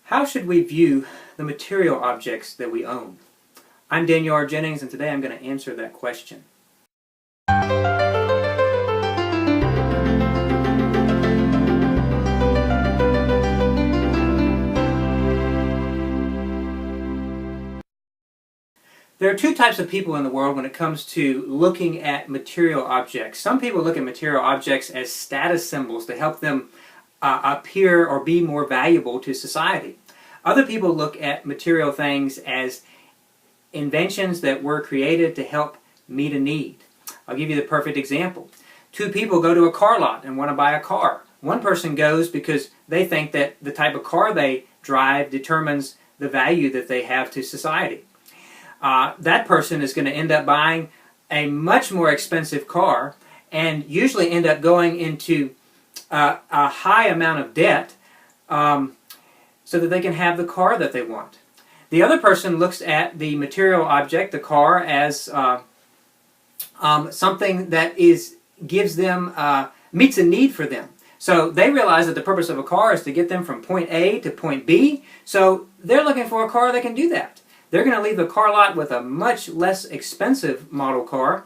How should we view the material objects that we own? I'm Daniel Jennings, and today I'm going to answer that question. There are two types of people in the world when it comes to looking at material objects. Some people look at material objects as status symbols to help them appear or be more valuable to society. Other people look at material things as inventions that were created to help meet a need. I'll give you the perfect example. Two people go to a car lot and want to buy a car. One person goes because they think that the type of car they drive determines the value that they have to society. That person is going to end up buying a much more expensive car and usually end up going into a high amount of debt so that they can have the car that they want. The other person looks at the material object, the car, as something that gives them meets a need for them. So they realize that the purpose of a car is to get them from point A to point B. So they're looking for a car that can do that. They're going to leave the car lot with a much less expensive model car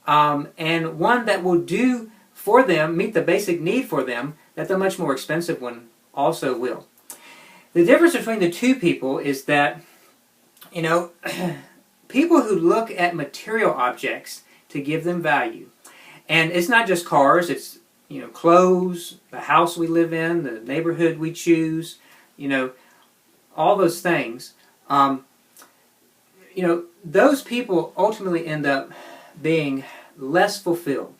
and one that will do for them, meet the basic need for them, that the much more expensive one also will. The difference between the two people is that, people who look at material objects to give them value, and it's not just cars, it's clothes, the house we live in, the neighborhood we choose, all those things. Those people ultimately end up being less fulfilled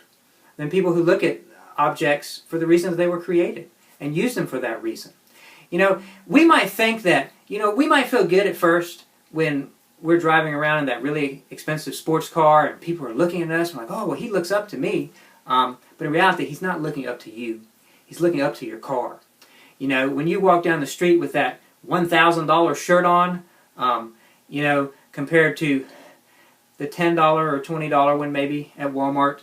than people who look at objects for the reasons they were created and use them for that reason. We might think that, we might feel good at first when we're driving around in that really expensive sports car and people are looking at us and like, oh, well, he looks up to me. But in reality, he's not looking up to you. He's looking up to your car. When you walk down the street with that $1,000 shirt on, compared to the $10 or $20 one maybe at Walmart,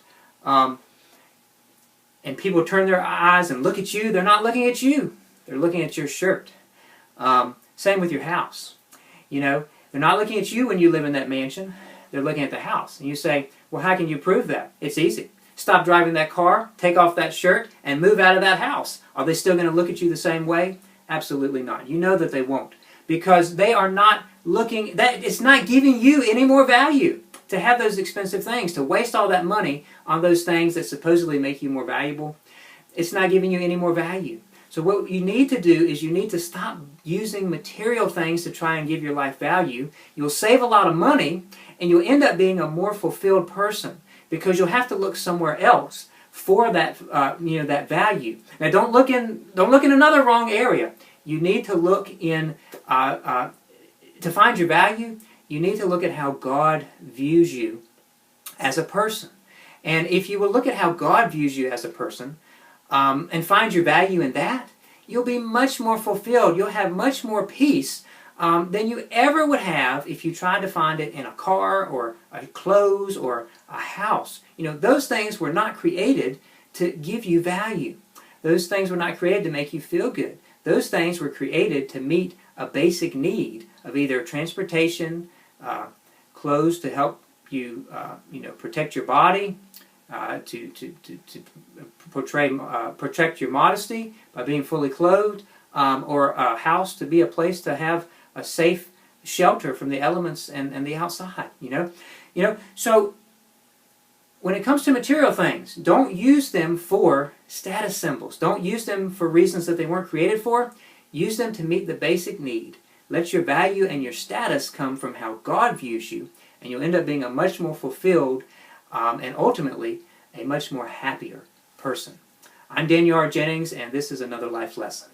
and people turn their eyes and look at you, they're not looking at you. They're looking at your shirt. Same with your house. They're not looking at you when you live in that mansion. They're looking at the house. And you say, well, how can you prove that? It's easy. Stop driving that car, take off that shirt, and move out of that house. Are they still going to look at you the same way? Absolutely not. You know that they won't. Because they are not looking, it's not giving you any more value to have those expensive things, to waste all that money on those things that supposedly make you more valuable. It's not giving you any more value. So what you need to do is you need to stop using material things to try and give your life value. You'll save a lot of money and you'll end up being a more fulfilled person because you'll have to look somewhere else for that that value. Now don't look in another wrong area. You need to look in to find your value. You need to look at how God views you as a person. And if you will look at how God views you as a person and find your value in that, you'll be much more fulfilled. You'll have much more peace than you ever would have if you tried to find it in a car or clothes or a house. Those things were not created to give you value. Those things were not created to make you feel good. Those things were created to meet a basic need of either transportation, clothes to help you, protect your body, to protect your modesty by being fully clothed, or a house to be a place to have a safe shelter from the elements and the outside. So when it comes to material things, don't use them for status symbols. Don't use them for reasons that they weren't created for. Use them to meet the basic need. Let your value and your status come from how God views you, and you'll end up being a much more fulfilled and ultimately a much more happier person. I'm Daniel Jennings, and this is another life lesson.